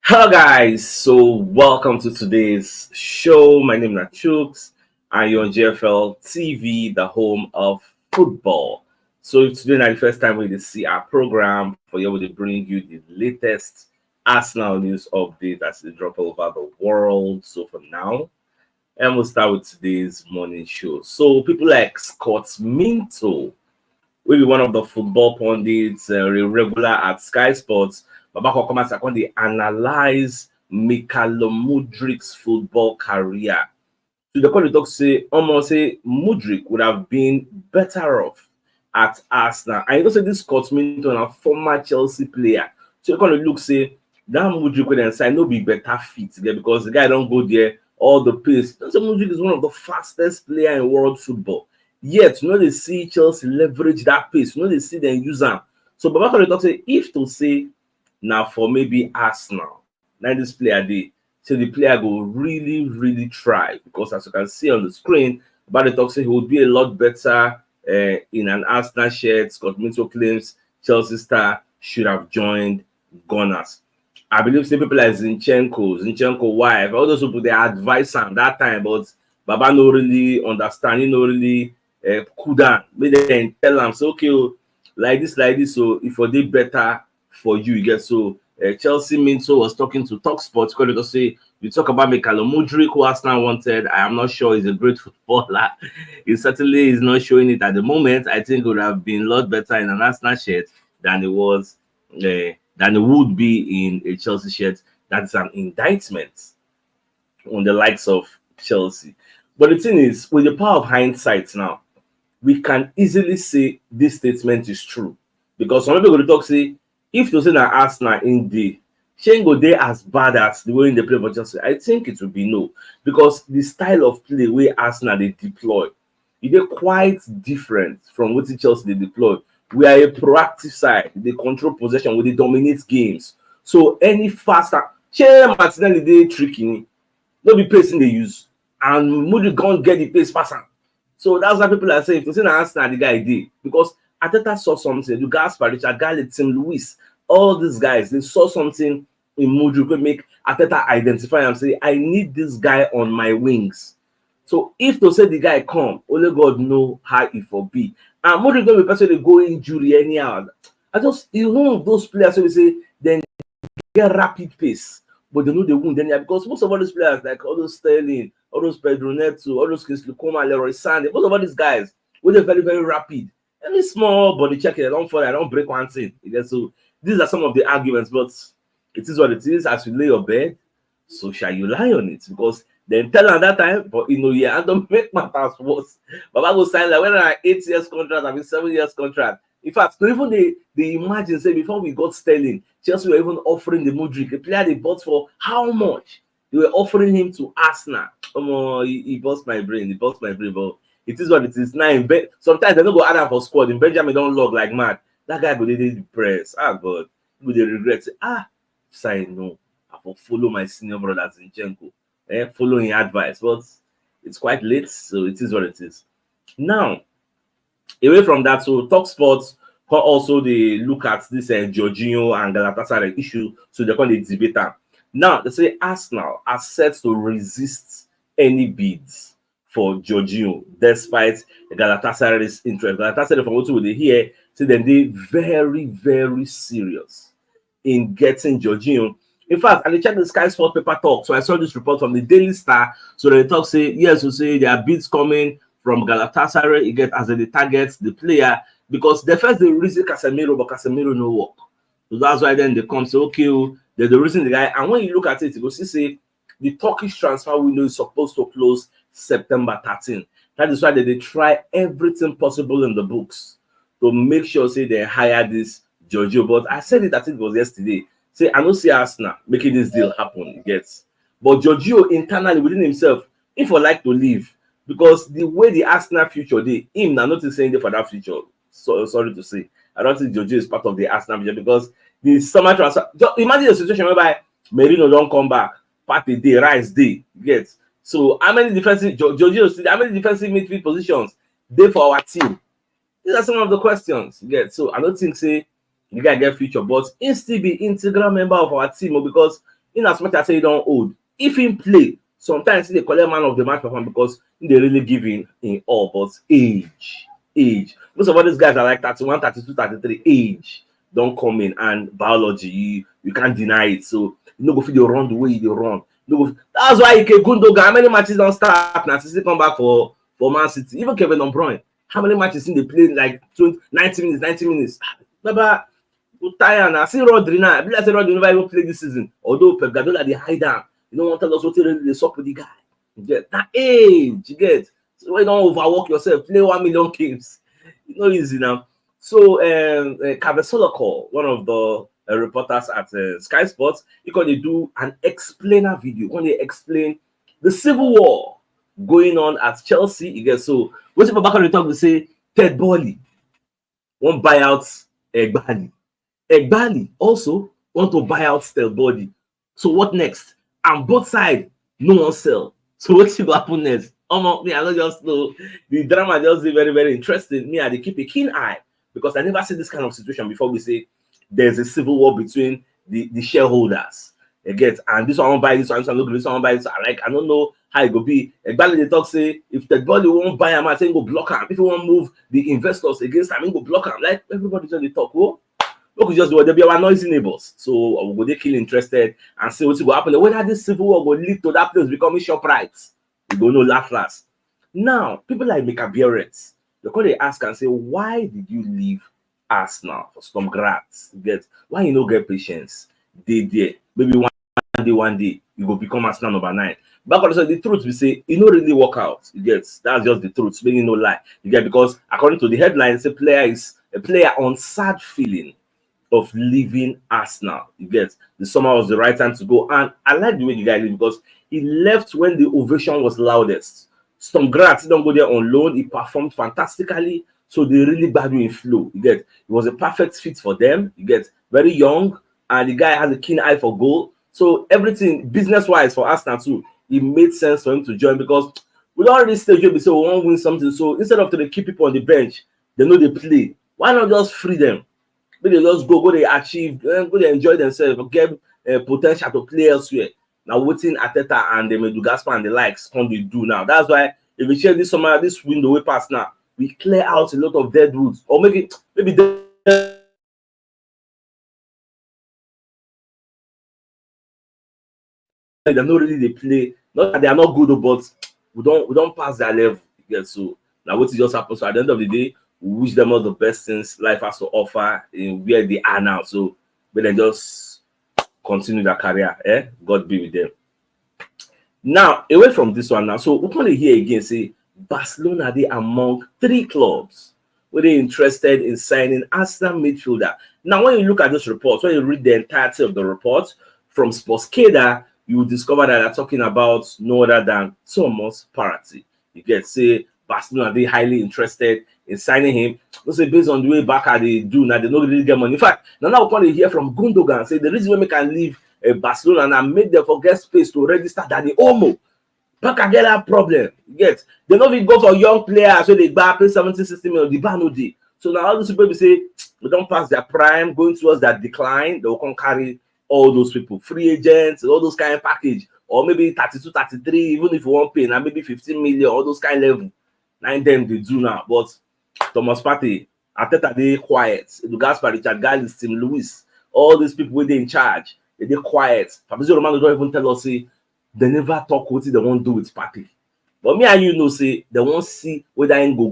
Hello guys, so welcome to today's show. My name is CHUKS and you're on JFL TV, the home of football. So today is the first time we see our program for you to bring you the latest Arsenal news update as they drop all over the world. So for now, and we'll start with today's morning show. So people like Scott Minto will be one of the football pundits, regular at Sky Sports. Baba Kokoma Sakon, they analyze Mudryk's football career. So the call talk say, almost say Mudryk would have been better off at Arsenal. And you know, say this Scott Minton, a former Chelsea player. So you kind of look say that Mudryk would inside no be better fit there because the guy don't go there all the pace. So Mudryk is one of the fastest player in world football. Yet, you know, they see Chelsea leverage that pace. You know, they see them use them. So Baba Kone talk say if to say now for maybe Arsenal, now this player they so the player go really try because as you can see on the screen, Baba talk say he would be a lot better in an Arsenal shirt. Scott Minto claims Chelsea star should have joined Gunners. I believe some people like Zinchenko wife, all those people they advise him that time, but Baba no really understand, he no really couldn't. Make them tell him, so okay, like this. So if they better for you, you get so. Chelsea Minto was talking to Talk Sports. Because they say you talk about Mudryk, who Arsenal wanted. I am not sure he's a great footballer. He certainly is not showing it at the moment. I think it would have been a lot better in an Arsenal shirt than it was than it would be in a Chelsea shirt. That's an indictment on the likes of Chelsea. But the thing is, with the power of hindsight now, we can easily say this statement is true. Because some people go to talk say, if to say that Arsenal in the Shane go there as bad as the way they play for Chelsea, I think it will be no. Because the style of play where Arsenal they deploy, it is quite different from what Chelsea they deploy. We are a proactive side, they control possession, we they dominate games. So any faster, Shane Martinelli they tricky, no be pacing they use, and Mudryk can't get the pace faster. So that's why people are saying, if you see an Arsenal, the guy did. Because Ateta saw something. You Gaspar, Richard Garlett, Tim Lewis, all these guys, they saw something in Mudryk to make Ateta identify and say, I need this guy on my wings. So if to say the guy come, only God know how it will be. And Mudryk going to be person they go injury anyhow. You know those players so we say then get rapid pace, but they know they won't anyhow because most of all these players like all those Sterling, all those Pedro Neto, all those Kingsley Coman, Leroy Sané, most of all these guys, they're very rapid. Any small body check, I don't fall, I don't break one thing. So these are some of the arguments, but it is what it is. As you lay your bed, so shall you lie on it. Because then tell them that time, but yeah, and don't make matters worse. Baba go sign like whether an 8 years contract, I mean 7 years contract. In fact, even they imagine say before we got Sterling, Chelsea were even offering the Mudryk, a player they bought for how much? They were offering him to Arsenal. He bust my brain. He bust my brain, but it is what it is. Now in bed, sometimes they don't go add up for squad. In Benjamin don't log like mad. That guy go they depressed. God, go they regret. Say, say no. I will follow my senior brother Zinchenko. Following advice, but it's quite late, so it is what it is. Now, away from that, so Talk Sports also they look at this Jorginho and Galatasaray issue, so they're going to debate that. Now they say Arsenal are set to resist any bids for Jorginho despite Galatasaray's interest. Galatasaray, from what we hear, say then they very serious in getting Jorginho. In fact, I checked the Sky Sport paper talk. So I saw this report from the Daily Star. So they talk say yes, to say there are bids coming from Galatasaray. You get as they target the player because the first they reason Casemiro, but Casemiro no work. So that's why then they come say okay, they're the reason the guy. And when you look at it, you go see say the Turkish transfer window is supposed to close September 13. That is why they try everything possible in the books to make sure say they hire this Jorginho. But I said it, I think it was yesterday. Say, I don't see Arsenal making this deal happen. It gets. But Jorginho internally within himself, if I like to leave, because the way the Arsenal future, him now not saying for that future. So sorry to say, I don't think Jorginho is part of the Arsenal future because the summer transfer. Just imagine a situation whereby Merino don't come back, Partey day, Rice day, get. So how many defensive Jorginho? How many defensive midfield positions they for our team? These are some of the questions. Get. So I don't think say the guy get future, but he still be integral member of our team because in as much as he don't old, if he play, sometimes they collect man of the match performance because they really give in all, but age. Most of all these guys are like 31, 32, 33. Age don't come in, and biology, you can't deny it. So you no go fit dey run the way you dey run. No go, that's why Ike Gundogan, how many matches don't start now since he come back for Man City? Even Kevin De Bruyne, how many matches in they play like 90 minutes? Remember, tire now. See Rodri now. I believe I said Rodri never even play this season. Although Pep Guardiola they hide down. You don't want to tell us what really they suck with the guy. You get that age, you get. So when you don't overwork yourself, play 1 million games. It's not easy now. So Cabesolocor, one of the reporters at Sky Sports, he going to do an explainer video when they explain the civil war going on at Chelsea. You get, so what's back on the talk to say Ted Boehly won't buy out Egbali. Egbali also want to buy out Stelbody. So what next? And both sides no one sell. So what will happen next? Me, I don't just know. The drama just be very, very interesting. Me, I dey keep a keen eye because I never see this kind of situation before. We say there's a civil war between the shareholders. You get, and this one buy this one, look this one buy this. I don't know how it go be. Egbali they talk say if the body won't buy him, I say go block him. If he won't move the investors against him, go block him. Like everybody just they talk. Oh, look, just do be our noisy neighbors. So we go they kill interested and see what will happen. Whether this civil war will lead to that place becoming ShopRite, we go no last. Now, people like Mika Bierretz, they call they ask and say, why did you leave Arsenal for some grads? Get why you no get patience? Maybe one day you go become Arsenal number 9. But also the truth we say it no really work out. You get, that's just the truth. Maybe no lie. You get, because according to the headlines, a player is a player on sad feeling of leaving Arsenal. You get, the summer was the right time to go, and I like the way the guy left because he left when the ovation was loudest. Some grads don't go there on loan. He performed fantastically, so they really value in flow. You get, it was a perfect fit for them. You get, very young, and the guy has a keen eye for goal. So everything business-wise for Arsenal too, it made sense for him to join because we already stage where we say we want to win something. So instead of to keep people on the bench, they know they play. Why not just free them? Maybe they just go they achieve, go they enjoy themselves, get potential to play elsewhere. Now waiting Ateta and the Medu Gaspar and the likes can they do now. That's why if we share this summer, this window we pass now, we clear out a lot of dead roots, or maybe they're not really they play. Not that they are not good, but we don't pass their level. Yeah, so now what is just happened. So at the end of the day, we wish them all the best things life has to offer in where they are now. So but then just continue their career. God be with them. Now, away from this one now, so we're going to hear again say Barcelona they among 3 clubs were they interested in signing Arsenal midfielder. Now, when you look at this report, when you read the entirety of the report from Sportskeda, you will discover that they're talking about no other than Thomas Partey. You get, say Barcelona they highly interested in signing him. Let's say based on the way back they do now, they don't really get money. In fact, now we're going to hear from Gundogan say the reason why we can leave Barcelona and make them forget space to register that the Omo Baka get that problem. You get, they don't even go for young players, so they pay 70, 60 million. The ban no day. So now all those people say we don't pass their prime, going towards that decline. They will come carry all those people, free agents, all those kind of package, or maybe 32, 33, even if you want pay, now maybe 15 million, all those kind of level. Nine them they do now, but Thomas Partey, Ateta they quiet. Edu Gaspar, Richard Gallis, Tim Lewis, all these people were they in charge. They quiet. Fabrizio Romano don't even tell us say they never talk what they won't do with Partey. But me and you know say they won't see whether he go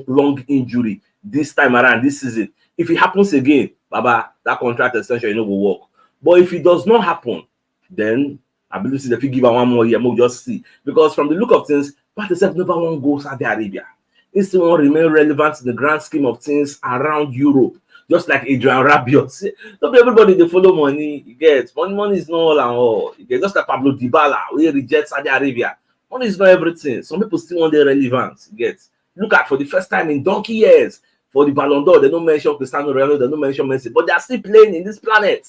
long injury this time around this season. If it happens again, Baba, that contract extension no go work. But if it does not happen, then I believe if you give her 1 more year, we'll just see. Because from the look of things, Partey said never won't go Saudi Arabia. He still won't remain relevant in the grand scheme of things around Europe. Just like Adrian Rabiot. Not everybody they follow money. You get money is not all and all. You get just like Pablo Dybala, we reject Saudi Arabia. Money is not everything. Some people still want their relevance. You get, look at for the first time in donkey years for the Ballon d'Or, they don't mention Cristiano Ronaldo, they don't mention Messi, but they are still playing in this planet.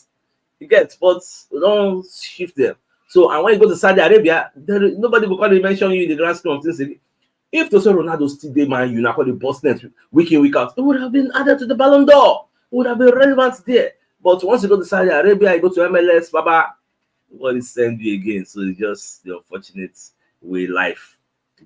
You get, but we don't shift them. So and when you go to Saudi Arabia, nobody will probably mention you in the grand scheme of things. If to say Ronaldo still there, man, you now call the boss net week in, week out, it would have been added to the Ballon d'Or. Would have been relevant there. But once you go to Saudi Arabia, you go to MLS, Baba, nobody send you again. So it's just the unfortunate way life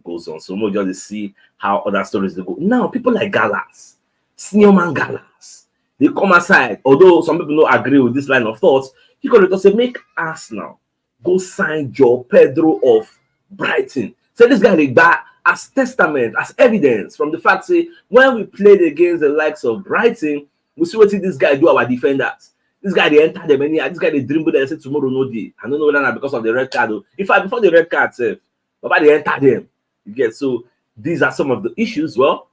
goes on. So we'll just see how other stories they go. Now, people like Gallas, senior man Gallas, they come aside. Although some people don't agree with this line of thought, he could just say, make Arsenal go sign Joao Pedro of Brighton. So this guy like that as testament, as evidence from the fact say when we played against the likes of Brighton, we see what this guy do our defenders. This guy they enter them anyhow. This guy they dribble them. They say tomorrow no day. I don't know whether not because of the red card. Though. In fact, before the red card, sef, but they enter them. You get so these are some of the issues. Well,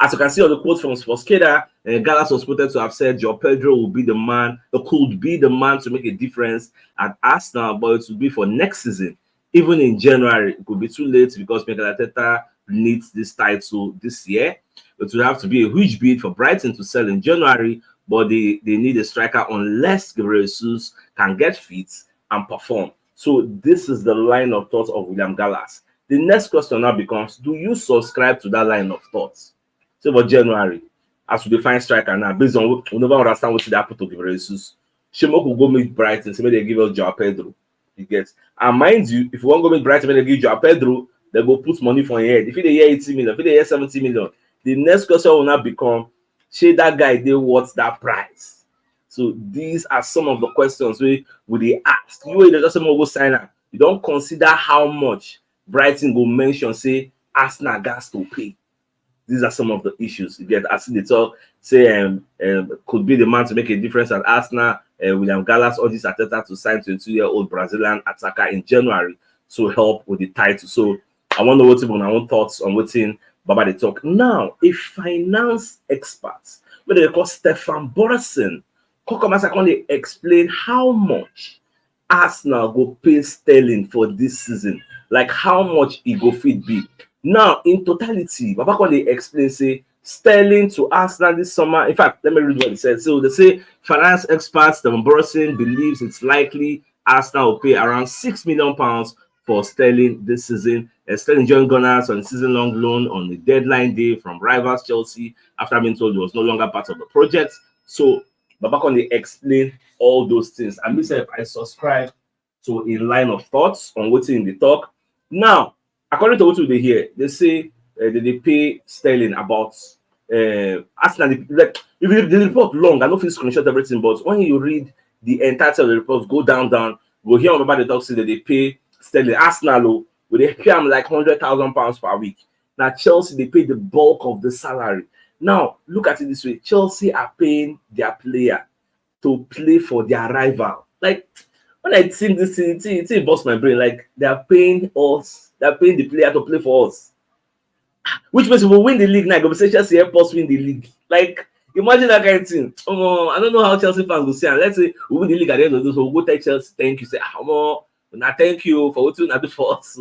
as you can see on the quote from Sportskader, Gallas was quoted to have said Joao Pedro will be the man, could be the man to make a difference at Arsenal, but it will be for next season. Even in January, it could be too late because Mikel Arteta needs this title this year. It will have to be a huge bid for Brighton to sell in January, but they need a striker unless Gabriel Jesus can get fit and perform. So this is the line of thought of William Gallas. The next question now becomes, do you subscribe to that line of thoughts? So for January, as we define striker now, based on we never understand what they happen to Gabriel Jesus. Shemo could go meet Brighton, so maybe they give us Joao Pedro. You get, and mind you, if you want to go meet Brighton, they give Joao Pedro, they go put money for your head. If they hear 80 million, if they hear 70 million, the next question will now become, should that guy they what's that price? So these are some of the questions we they ask. You just go sign up. You don't consider how much Brighton will mention, say Arsenal gas to pay. These are some of the issues. You get, as they talk, say could be the man to make a difference at Arsenal. William Gallas urges Arteta to sign 22-year-old Brazilian attacker in January to help with the title. So I want to know what people my own thoughts on what's in Baba they talk. Now, a finance expert, what they call Stefan Borison, they explain how much Arsenal go pay Sterling for this season, like how much it go fit be. Now, in totality, Baba they explain say Sterling to Arsenal this summer. In fact, let me read what he said. So they say finance expert Stefan Borison believes it's likely Arsenal will pay around £6 million for Sterling this season. Sterling joined Gunners on a season-long loan on the deadline day from rivals Chelsea after being told he was no longer part of the project. So Baba they explain all those things. And myself, I subscribe to a line of thoughts on what's in the talk. Now, according to what they hear, they say they pay Sterling about Arsenal. Like if the report long, I don't feel screenshot everything, but when you read the entirety of the report, go down, we'll hear about the talk say that they pay Sterling Arsenal, where they pay him like £100,000 per week. Now Chelsea they pay the bulk of the salary. Now look at it this way: Chelsea are paying their player to play for their rival. Like when I think this thing, it busts my brain. Like they are paying us, they are paying the player to play for us. Which means we will win the league now. Go say Chelsea help us win the league. Like imagine that kind of thing. I don't know how Chelsea fans will say. And let's say we win the league at the end of this, we'll go tell Chelsea thank you. Say, now thank you for what you do for us.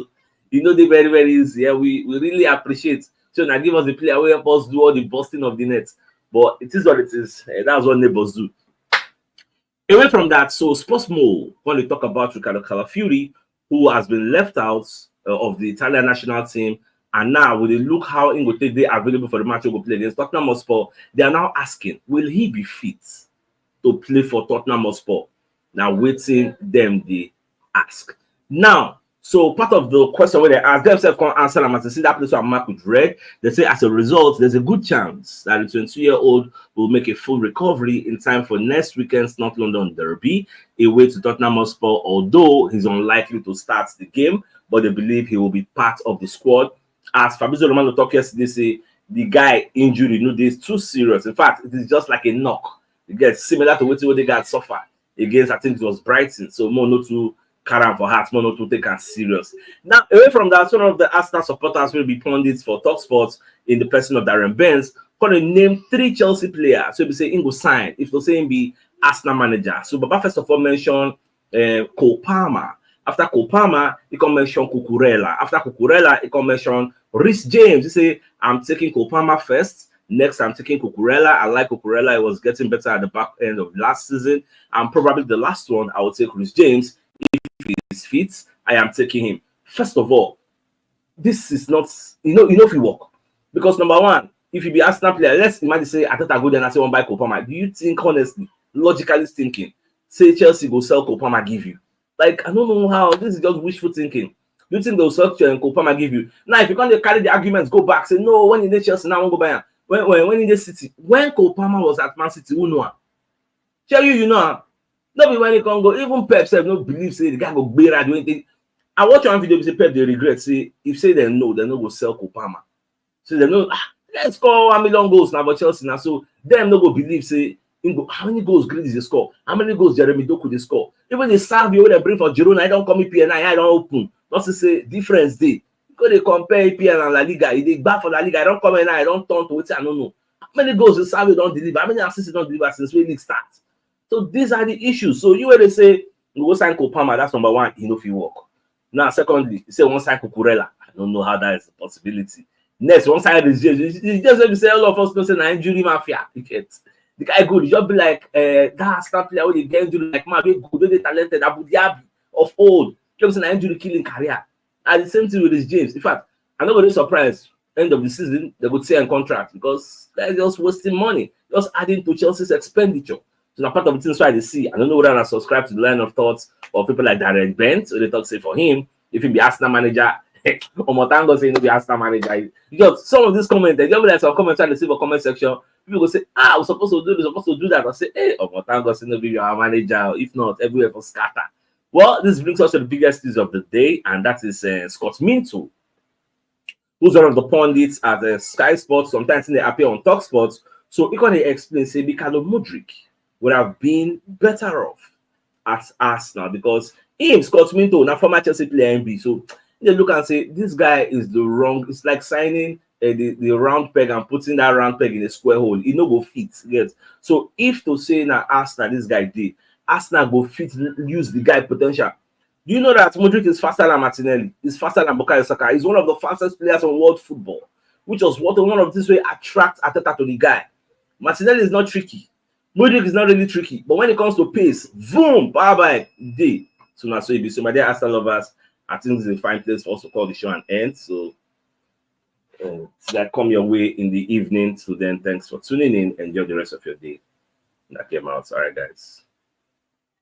You know, they very, very easy. Yeah, we really appreciate. So now give us the player who help us do all the busting of the net. But it is what it is. That's what neighbors do. Away from that, so Sportsmo, when we talk about Ricardo Calafiori, who has been left out of the Italian national team, and now when they look how he will take they available for the match he will play against Tottenham Hotspur, they are now asking, will he be fit to play for Tottenham Hotspur? Now waiting them they ask. Now, so part of the question where they ask themselves can't answer them as they see that place where mark with red, they say as a result, there's a good chance that the 22-year-old will make a full recovery in time for next weekend's North London derby away to Tottenham Hotspur, although he's unlikely to start the game, but they believe he will be part of the squad. As Fabrizio Romano talked yesterday, say the guy injury, this too serious. In fact, it is just like a knock. It gets similar to what they got suffered against, I think it was Brighton. So more not to carry for heart, more not to take us serious. Now, away from that, one of the Arsenal supporters will be pundits for TalkSport in the person of Darren Benz, going to name 3 Chelsea players. So if you say Ingo sign, if you say him be Arsenal manager. So Baba first of all mentioned Cole Palmer. After Cole Palmer, he can mention Cucurella. After Cucurella, he can mention Reece James. He say, I'm taking Cole Palmer first. Next, I'm taking Cucurella. I like Cucurella. He was getting better at the back end of last season. And probably the last one, I would take Reece James. If he's fit, I am taking him. First of all, this is not, if you work. Because number one, if you be Arsenal player, let's imagine say, I thought I go there and I say, one buy Cole Palmer. Do you think, honestly, logically thinking, say Chelsea go sell Cole Palmer, give you? Like, I don't know how. This is just wishful thinking. Do you think they'll structure and Kopama give you? Now, if you can't carry the arguments, go back, say, no, when in the Chelsea, now I won't go buy. When in the City, when Kopama was at Man City, who know? Tell you, you know. No be when he can go. Even Pep said no believe say the guy go bear do anything. I watch one video say Pep they regret say if say they no go sell Kopama. So they know let's score 1 million goals now but Chelsea now. So them no go believe say how many goals Grealish they score? How many goals Jeremy Doku they score? Even the Savio when they bring for Girona, I don't come EPL I don't open. Not to say difference day. Because they compare EPL and La Liga. If they back for La Liga, I don't come in I don't turn to it. I don't know. How many goals the Savio don't deliver? How many assists don't deliver since we league starts? So these are the issues. So you where they say you go sign Kopama, that's number one, you know if you work. Now, secondly, you say one sign Kukurela. I don't know how that is a possibility. Next, one sign is just when you say all of us know say na injury mafia. You get the guy good, you just be like that star player when you get injury like man, very good, very talented, Abu Dhabi of old. Just say na injury killing career. And the same thing with this James. In fact, I'm not very surprised. End of the season, they would say a contract because they're just wasting money, just adding to Chelsea's expenditure. So now part of the things why they see. I don't know whether I subscribe to the line of thoughts of people like Darren Bent. So they talk say for him, if he be Arsenal manager, or Motango saying no be Arsenal manager. Because some of these comments, they just like some comments I see for comment section. People go say, we're supposed to do this, supposed to do that. I say, hey, Motango saying no be your manager. If not, everywhere for scatter. Well, this brings us to the biggest news of the day, and that is Scott Minto, who's one of the pundits at Sky Sports. Sometimes they appear on Talk Sports. So he can explain, say, because Mudryk would have been better off at Arsenal because him, Scott Minto, now former Chelsea player MB. So they look and say, this guy is the wrong, it's like signing the round peg and putting that round peg in a square hole. It no go fit. Yes. So if to say now Arsenal, this guy did, Arsenal go fit, use the guy potential. Do you know that Mudryk is faster than Martinelli? He's faster than Bukayo Saka. He's one of the fastest players in world football, which was what one of this way attract Ateta to the guy. Martinelli is not tricky. Mudryk is not really tricky, but when it comes to pace, boom, power by day. So now, so it be so my dear Arsenal lovers, I think this is a fine place for us to call the show an end. So that come your way in the evening. So then, thanks for tuning in. Enjoy the rest of your day. That came out. All right, guys.